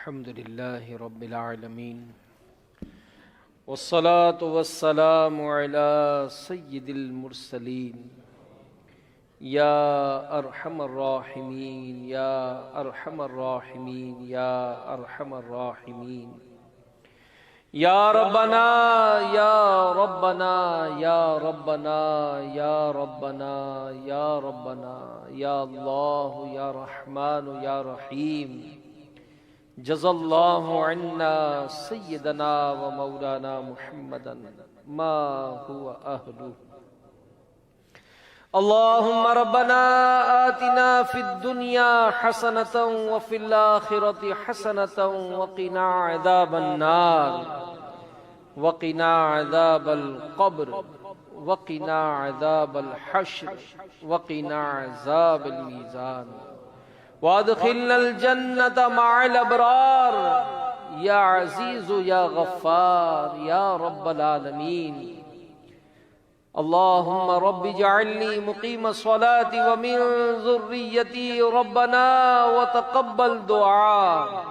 الحمد لله رب العالمين والصلاة والسلام على سيد المرسلين يا أرحم الراحمين يا أرحم الراحمين يا أرحم الراحمين يا ربنا يا ربنا يا ربنا يا ربنا يا ربنا يا الله يا رحمن يا رحيم جزا الله عنا سيدنا ومولانا محمدا ما هو أهله. اللهم ربنا آتنا في الدنيا حسنة وفي الآخرة حسنة وقنا عذاب النار وقنا عذاب القبر وقنا عذاب الحشر وقنا عذاب الميزان وادخلنا الجنة مع الأبرار يا عزيز يا غفار يا رب العالمين. اللهم رب اجعلني مقيم الصلاة ومن ذريتي ربنا وتقبل دعاء.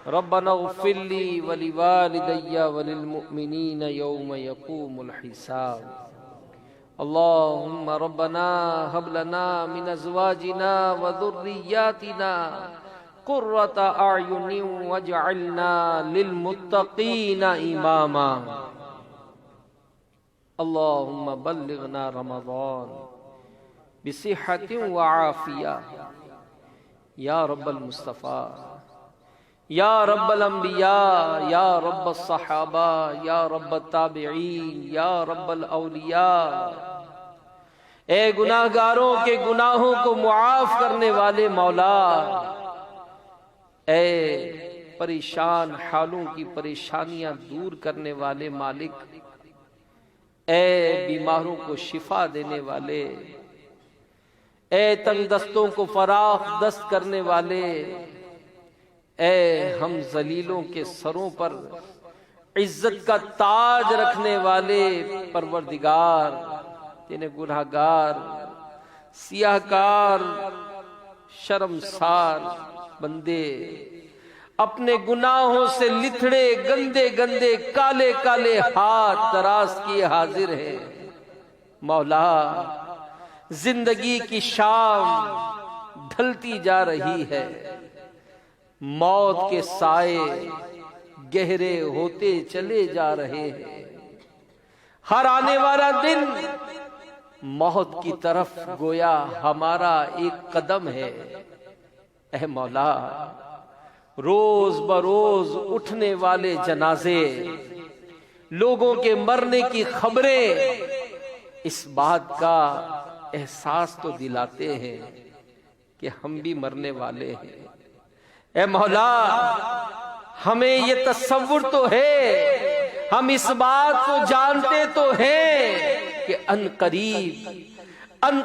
ربنا اغفر لي ولوالدي وللمؤمنين يوم يقوم الحساب. اللهم ربنا هب لنا من ازواجنا وذرياتنا قرة اعين واجعلنا للمتقين اماما. اللهم بلغنا رمضان بصحة وعافية يا رب المصطفى يا رب الانبیاء یا رب الصحابہ یا رب التابعین یا رب الاولیاء. اے گناہگاروں کے گناہوں کو معاف کرنے والے مولا، اے پریشان حالوں کی پریشانیاں دور کرنے والے مالک، اے بیماروں کو شفا دینے والے، اے تنگ دستوں کو فراخ دست کرنے والے، اے ہم ذلیلوں کے سروں پر عزت کا تاج رکھنے والے پروردگار، جنہیں گناہگار، سیاہکار، شرمسار بندے اپنے گناہوں سے لتھڑے گندے گندے کالے کالے ہاتھ دراز کیے حاضر ہیں. مولا، زندگی کی شام ڈھلتی جا رہی ہے، موت کے سائے گہرے ہوتے چلے جا رہے ہیں. ہر آنے والا دن موت کی طرف گویا ہمارا ایک قدم ہے. اے مولا، روز بروز اٹھنے والے جنازے، لوگوں کے مرنے کی خبریں اس بات کا احساس تو دلاتے ہیں کہ ہم بھی مرنے والے ہیں. اے مولا، ہمیں یہ تصور تو ہے، ہم اس بات کو جانتے تو ہیں کہ ان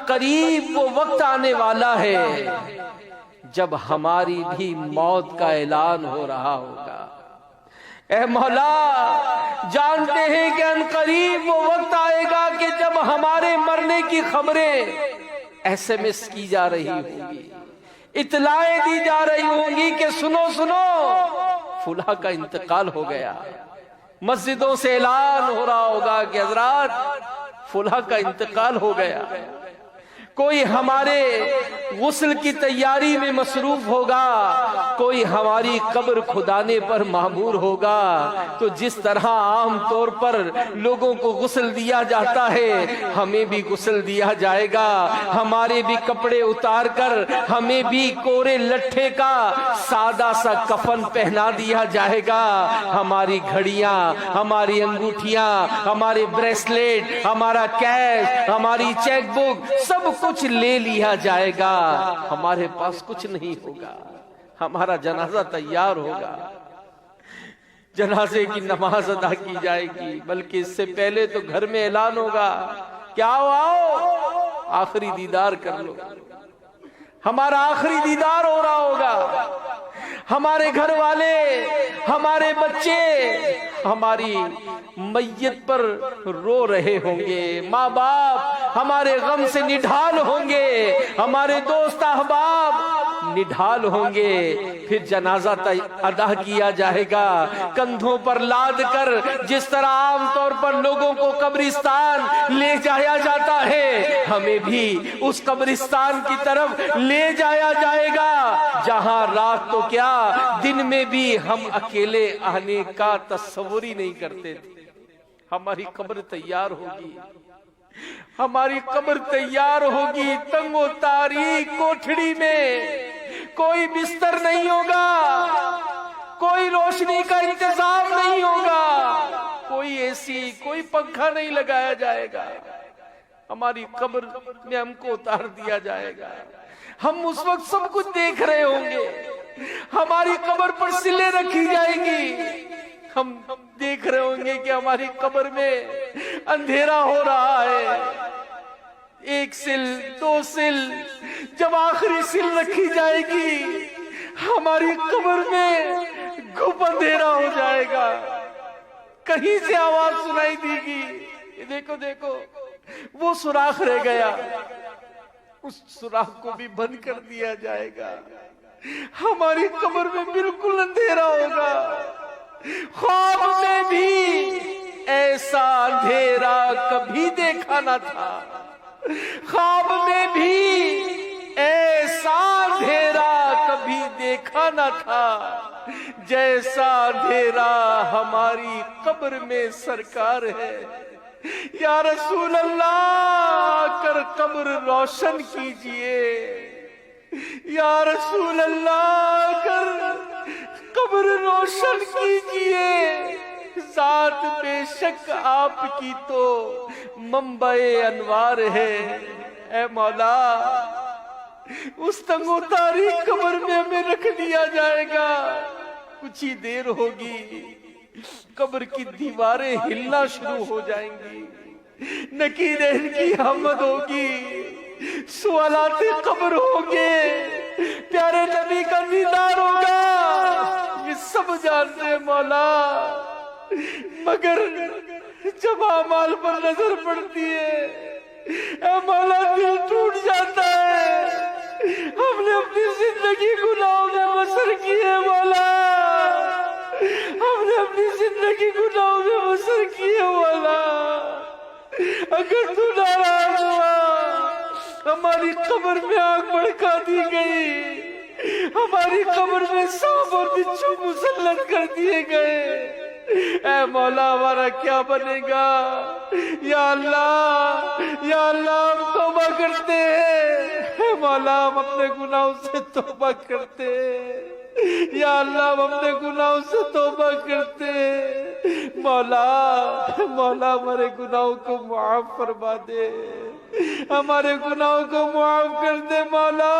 قریب وہ وقت آنے والا ہے جب ہماری بھی موت کا اعلان ہو رہا ہوگا. اے مولا، جانتے ہیں کہ ان قریب وہ وقت آئے گا کہ جب ہمارے مرنے کی خبریں SMS کی جا رہی ہوں گی، اطلاعیں دی جا رہی ہوں گی کہ سنو فلاں کا انتقال ہو گیا. مسجدوں سے اعلان ہو رہا ہوگا کہ حضرات فلاں کا انتقال ہو گیا. کوئی ہمارے غسل کی تیاری میں مصروف ہوگا، کوئی ہماری قبر کھدانے پر مامور ہوگا. تو جس طرح عام طور پر لوگوں کو غسل دیا جاتا ہے، ہمیں بھی غسل دیا جائے گا. ہمارے بھی کپڑے اتار کر ہمیں بھی کورے لٹھے کا سادہ سا کفن پہنا دیا جائے گا. ہماری گھڑیاں، ہماری انگوٹھیاں، ہمارے بریسلیٹ، ہمارا کیش، ہماری چیک بک، سب کچھ لے لیا جائے گا. ہمارے پاس کچھ نہیں ہوگا. ہمارا جنازہ تیار ہوگا، جنازے کی نماز ادا کی جائے گی. بلکہ اس سے پہلے تو گھر میں اعلان ہوگا کہ آؤ آخری دیدار کر لو. ہمارا آخری دیدار ہو رہا ہوگا. ہمارے گھر والے، ہمارے بچے ہماری میت پر رو رہے ہوں گے. ماں باپ ہمارے غم سے نڈھال ہوں گے. ہمارے دوست احباب نڈھال ہوں گے، پھر جنازہ ادا کیا جائے گا کندھوں پر لاد کر، جس طرح عام طور پر لوگوں کو قبرستان لے جایا جاتا ہے، ہمیں بھی اس قبرستان کی طرف لے جایا جائے گا جہاں رات تو کیا دن میں بھی ہم اکیلے آنے کا تصور ہی نہیں کرتے تھے۔ ہماری قبر تیار ہوگی، ہماری قبر تیار ہوگی، تنگ و تاریک کوٹھڑی میں، کوئی بستر نہیں ہوگا، کوئی روشنی کا انتظام نہیں ہوگا، کوئی اے سی، کوئی پنکھا نہیں لگایا جائے گا، ہماری قبر میں ہم کو اتار دیا جائے گا۔ ہم اس وقت سب کچھ دیکھ رہے ہوں گے، ہماری قبر پر سلیں رکھی جائیں گی، ہم دیکھ رہے ہوں گے کہ ہماری قبر میں اندھیرا ہو رہا ہے، ایک سل، دو سل، جب آخری سل رکھی جائے گی ہماری قبر میں گھپ اندھیرا ہو جائے گا، کہیں سے آواز سنائی دی گی، یہ دیکھو دیکھو وہ سوراخ رہ گیا، اس سوراخ کو بھی بند کر دیا جائے گا، ہماری قبر میں بالکل اندھیرا ہوگا۔ خواب میں بھی ایسا اندھیرا کبھی دیکھا نہ تھا، خواب میں بھی ایسا اندھیرا کبھی دیکھا نہ تھا، جیسا اندھیرا ہماری قبر میں سرکار ہے۔ یا رسول اللہ کر قبر روشن کیجئے، یا رسول اللہ کر قبر روشن کیجئے، ذات بے شک آپ کی تو منبع انوار ہے۔ اے مولا اس تنگ و تاریک قبر میں ہمیں رکھ دیا جائے گا، کچھ ہی دیر ہوگی قبر کی دیواریں ہلنا شروع ہو جائیں گی، نکیریں کی حمد ہوگی، سوالات قبر ہوں گے، پیارے نبی کا دیدار ہوگا، یہ سب جانتے ہیں مولا، مگر جب اعمال پر نظر پڑتی ہے اے مولا دل ٹوٹ جاتا ہے، ہم نے اپنی زندگی گناہوں میں بسر کی ہے مولا، ہم نے اپنی زندگی گناہوں میں بسر کی ہے مولا، اگر تو ناراض ہوا ہماری قبر میں آگ بھڑکا دی گئی، ہماری قبر میں سانپ اور بچھو مسلط کر دیے گئے، اے مولا ہمارا کیا بنے گا؟ یا اللہ ہم توبہ کرتے ہیں، اے مولا ہم اپنے گناہوں سے توبہ کرتے ہیں، یا اللہ ہم اپنے گناہوں سے توبہ کرتے ہیں، مولا ہمارے گناہوں کو معاف فرما دے، ہمارے گناہوں کو معاف کر دے مولا،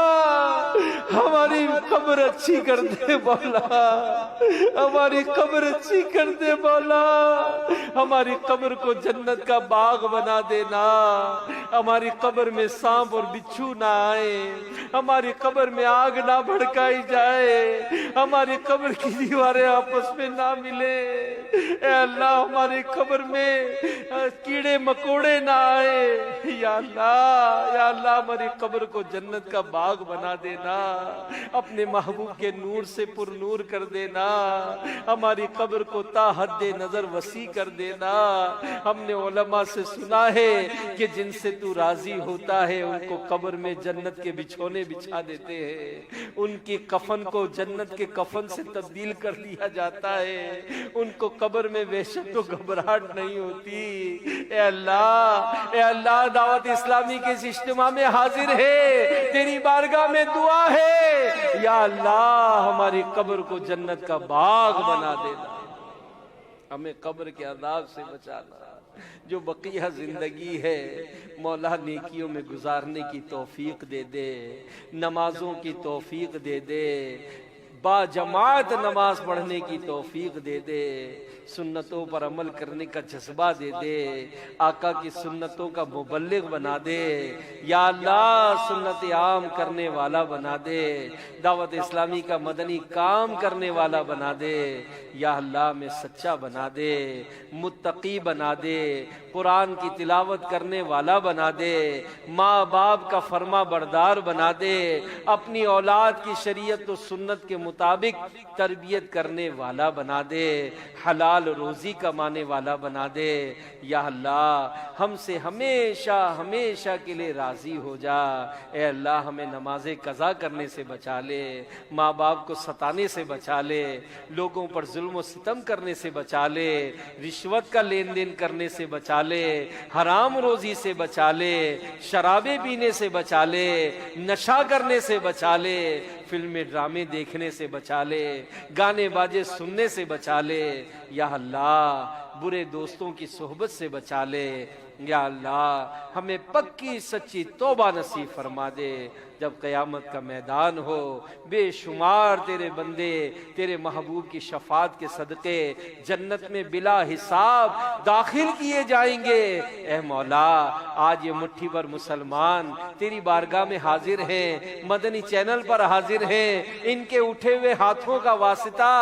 ہماری قبر اچھی کر دے مولا، ہماری قبر اچھی کر دے مولا، ہماری قبر کو جنت کا باغ بنا دینا، ہماری قبر میں سانپ اور بچھو نہ آئے، ہماری قبر میں آگ نہ بھڑکائی جائے، ہماری قبر کی دیواریں آپس میں نہ ملے، اے اللہ ہماری قبر میں کیڑے مکوڑے نہ آئے، یا اللہ ہماری قبر کو جنت کا باغ بنا دینا، اپنے محبوب کے نور سے پر نور کر دینا، ہماری قبر کو تا حد نظر وسیع کر دینا۔ ہم نے علماء سے سنا ہے کہ جن سے تو راضی ہوتا ہے ان کو قبر میں جنت کے بچھونے بچھا دیتے ہیں، ان کی کفن کو جنت کے کفن سے تبدیل کر دیا جاتا ہے، ان کو قبر میں وحشت و گھبراہٹ نہیں ہوتی۔ اے اللہ دعوت اسلامی کے اس اجتماع میں حاضر ہے، تیری بارگاہ میں دعا ہے، یا اللہ ہماری قبر کو جنت کا باغ بنا دینا، ہمیں قبر کے عذاب سے بچانا، جو بقیہ زندگی ہے مولا نیکیوں میں گزارنے کی توفیق دے دے، نمازوں کی توفیق دے دے، با جماعت نماز پڑھنے کی توفیق دے دے، سنتوں پر عمل کرنے کا جذبہ دے دے، آقا کی سنتوں کا مبلغ بنا دے، یا اللہ سنت عام کرنے والا بنا دے، دعوت اسلامی کا مدنی کام کرنے والا بنا دے، یا اللہ میں سچا بنا دے، متقی بنا دے، قرآن کی تلاوت کرنے والا بنا دے، ماں باپ کا فرما بردار بنا دے، اپنی اولاد کی شریعت و سنت کے مطابق تربیت کرنے والا بنا دے، حلال روزی کمانے والا بنا دے، یا اللہ ہم سے ہمیشہ ہمیشہ کے لیے راضی ہو جا، اے اللہ ہمیں نماز قضا کرنے سے بچا لے، ماں باپ کو ستانے سے بچا لے، لوگوں پر ظلم و ستم کرنے سے بچا لے، رشوت کا لین دین کرنے سے بچا لے، حرام روزی سے بچا لے، شرابیں پینے سے بچا لے، نشہ کرنے سے بچا لے، فلمیں ڈرامے دیکھنے سے بچا لے، گانے باجے سننے سے بچا لے، یا اللہ برے دوستوں کی صحبت سے بچا لے، یا اللہ ہمیں پکی سچی توبہ نصیب فرما دے، جب قیامت کا میدان ہو بے شمار تیرے بندے تیرے محبوب کی شفاعت کے صدقے جنت میں بلا حساب داخل کیے جائیں گے۔ اے مولا آج یہ مٹھی پر مسلمان تیری بارگاہ میں حاضر ہیں، مدنی چینل پر حاضر ہیں، ان کے اٹھے ہوئے ہاتھوں کا واسطہ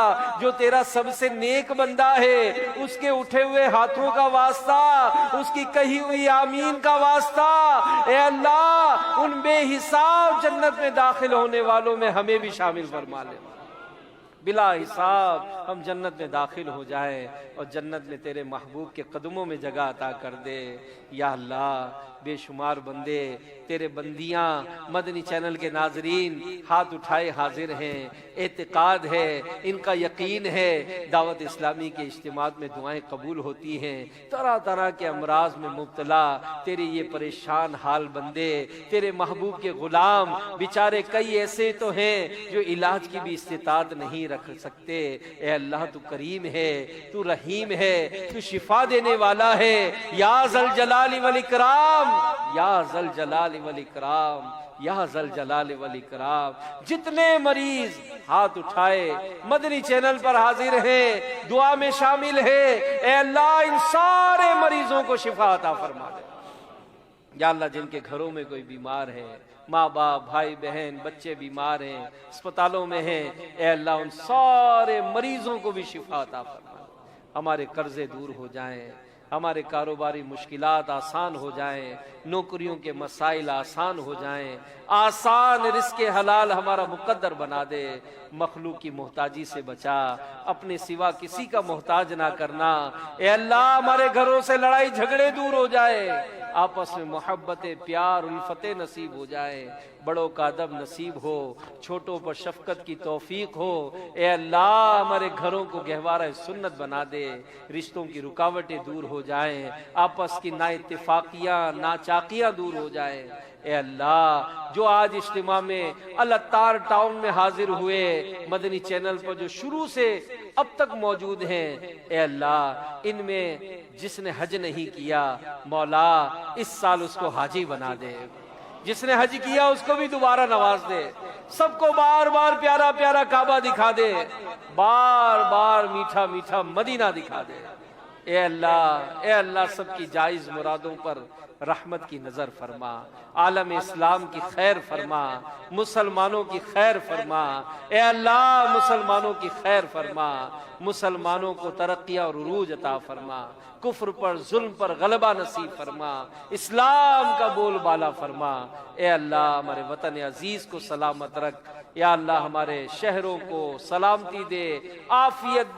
جو تیرا سب سے نیک بندہ ہے اس کے اٹھے ہوئے ہاتھوں کا واسطہ، اس کی کہی ہوئی آمین کا واسطہ، اے اللہ ان بے حساب جنت میں داخل ہونے والوں میں ہمیں بھی شامل فرما لے، بلا حساب ہم جنت میں داخل ہو جائیں اور جنت میں تیرے محبوب کے قدموں میں جگہ عطا کر دے۔ یا اللہ بے شمار بندے تیرے بندیاں مدنی چینل کے ناظرین ہاتھ اٹھائے حاضر ہیں، اعتقاد ہے ان کا یقین ہے دعوت اسلامی کے اجتماعات میں دعائیں قبول ہوتی ہیں، طرح طرح کے امراض میں مبتلا تیرے یہ پریشان حال بندے تیرے محبوب کے غلام بیچارے کئی ایسے تو ہیں جو علاج کی بھی استطاعت نہیں رکھ سکتے، اے اللہ تو کریم ہے، تو رحیم ہے، تو شفا دینے والا ہے، یا ذل جلال والاکرام، یا ذل جلال والاکرام، یا ذل جلال والاکرام۔ جتنے مریض ہاتھ اٹھائے مدنی چینل پر حاضر ہیں دعا میں شامل ہے، اے اللہ ان سارے مریضوں کو شفا عطا فرما دے۔ یا اللہ جن کے گھروں میں کوئی بیمار ہے، ماں باپ بھائی بہن بچے بیمار ہیں اسپتالوں میں ہیں، اے اللہ ان سارے مریضوں کو بھی شفا عطا فرما دے، ہمارے قرضے دور ہو جائیں، ہمارے کاروباری مشکلات آسان ہو جائیں، نوکریوں کے مسائل آسان ہو جائیں، آسان رزق حلال ہمارا مقدر بنا دے، مخلوق کی محتاجی سے بچا، اپنے سوا کسی کا محتاج نہ کرنا، اے اللہ ہمارے گھروں سے لڑائی جھگڑے دور ہو جائے، آپس میں محبت پیار الفت نصیب ہو جائے، بڑوں کا ادب نصیب ہو، چھوٹوں پر شفقت کی توفیق ہو، اے اللہ ہمارے گھروں کو گہوارہ سنت بنا دے، رشتوں کی رکاوٹیں دور ہو جائیں، آپس کی نا اتفاقیاں ناچاقیاں دور ہو جائیں، اے اللہ جو آج اجتماع میں الاتار ٹاؤن میں حاضر ہوئے مدنی چینل پر جو شروع سے اب تک موجود ہیں، اے اللہ ان میں جس نے حج نہیں کیا مولا اس سال اس کو حاجی بنا دے، جس نے حج کیا اس کو بھی دوبارہ نواز دے، سب کو بار بار پیارا پیارا کعبہ دکھا دے، بار بار میٹھا میٹھا مدینہ دکھا دے، اے اللہ سب کی جائز مرادوں پر رحمت کی نظر فرما، عالم اسلام کی خیر فرما، مسلمانوں کی خیر فرما، اے اللہ مسلمانوں کی خیر فرما، مسلمانوں کو ترقی اور عروج عطا فرما، کفر پر ظلم پر غلبہ نصیب فرما، اسلام کا بول بالا فرما، اے اللہ ہمارے وطن عزیز کو سلامت رکھ، یا اللہ ہمارے شہروں کو سلامتی دے، عافیت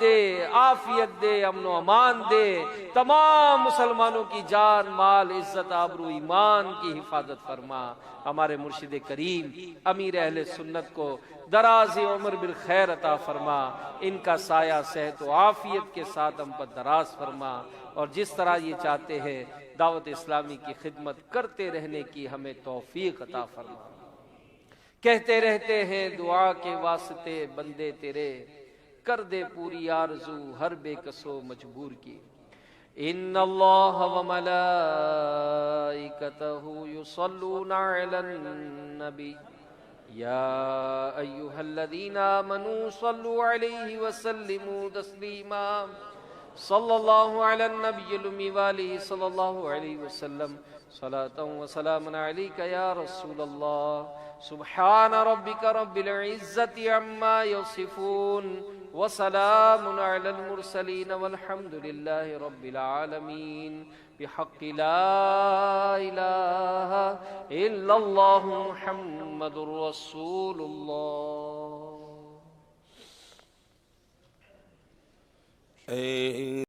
دے، امن و امان دے، تمام مسلمانوں کی جان مال عزت آبرو ایمان کی حفاظت فرما، ہمارے مرشد کریم امیر اہل سنت کو دراز عمر بالخیر عطا فرما، ان کا سایہ صحت و عافیت کے ساتھ ہم پر دراز فرما، اور جس طرح یہ چاہتے ہیں دعوت اسلامی کی خدمت کرتے رہنے کی ہمیں توفیق عطا فرما۔ کہتے رہتے ہیں دعا کے واسطے بندے تیرے، کر دے پوری آرزو ہر بے کسو مجبور کی۔ ان اللہ وملائکتہ یصلون علی النبی يا أيها الذين آمنوا صلوا عليه وسلموا تسليما صلى الله على النبي الأمي وآله صلى الله عليه وسلم صلاة وسلام عليك يا رسول الله سبحان ربك رب العزة عما يصفون وسلام على المرسلين والحمد لله رب العالمين بحق لا إله إلا الله محمد رسول الله. اے